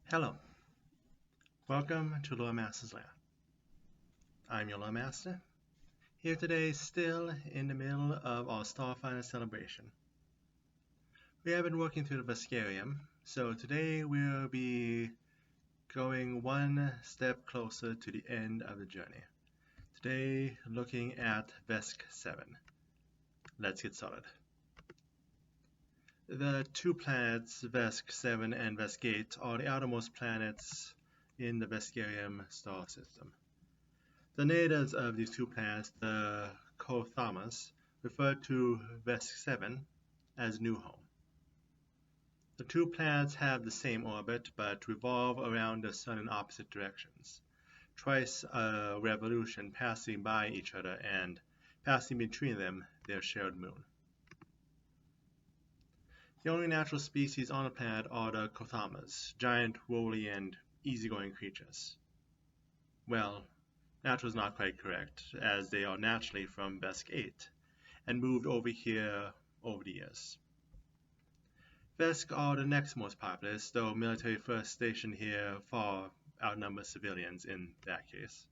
Hello, welcome to Loremaster's Lair. I'm your Loremaster, here today still in the middle of our Starfinder celebration. We have been working through the Veskarium, so today we'll be going one step closer to the end of the journey. Today looking at Vesk-7. Let's get started. The two planets, Vesk-7 and Vesk-8, are the outermost planets in the Veskarium star system. The natives of these two planets, the Kothamas, refer to Vesk-7 as New Home. The two planets have the same orbit, but revolve around the Sun in opposite directions, twice a revolution passing by each other and passing between them their shared moon. The only natural species on the planet are the Kothamas, giant, woolly, and easygoing creatures. Well, natural is not quite correct, as they are naturally from Vesk-8 and moved over here over the years. Vesk are the next most populous, though military first stationed here far outnumber civilians in that case.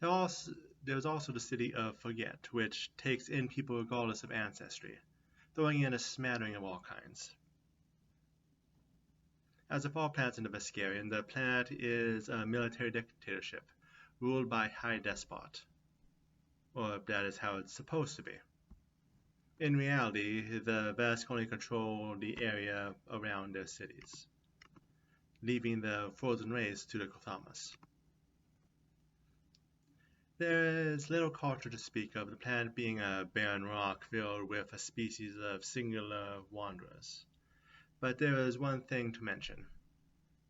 There's also the city of Forget, which takes in people regardless of ancestry, throwing in a smattering of all kinds. As of all planets in the Veskarium, the planet is a military dictatorship ruled by High Despot, or that is how it's supposed to be. In reality, the Vesk only control the area around their cities, leaving the frozen race to the Kothamas. There is little culture to speak of, the planet being a barren rock filled with a species of singular wanderers. But there is one thing to mention: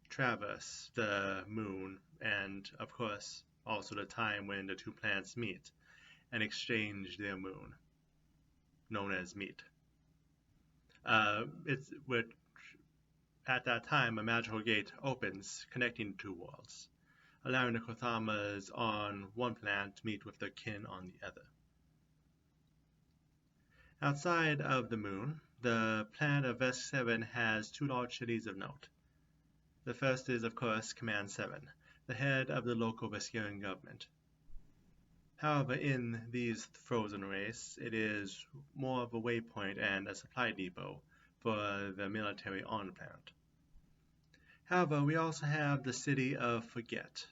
Traverse, the moon, and, of course, also the time when the two planets meet and exchange their moon, known as meet. At that time, a magical gate opens connecting the two worlds, allowing the Kothamas on one planet to meet with their kin on the other. Outside of the moon, the planet of Vesk-7 has two large cities of note. The first is, of course, Command 7, the head of the local Veskarian government. However, in these frozen race, it is more of a waypoint and a supply depot for the military on the planet. However, we also have the city of Forget.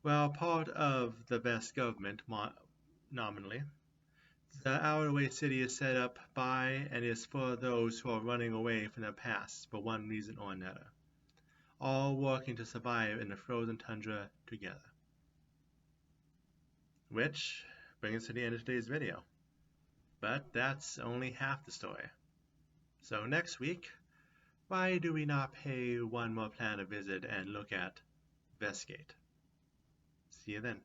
While part of the Vesk government, nominally, the out-of-the-way city is set up by and is for those who are running away from their past for one reason or another, all working to survive in the frozen tundra together. Which brings us to the end of today's video. But that's only half the story. So next week, why do we not pay one more planet a visit and look at Veskate? See you then.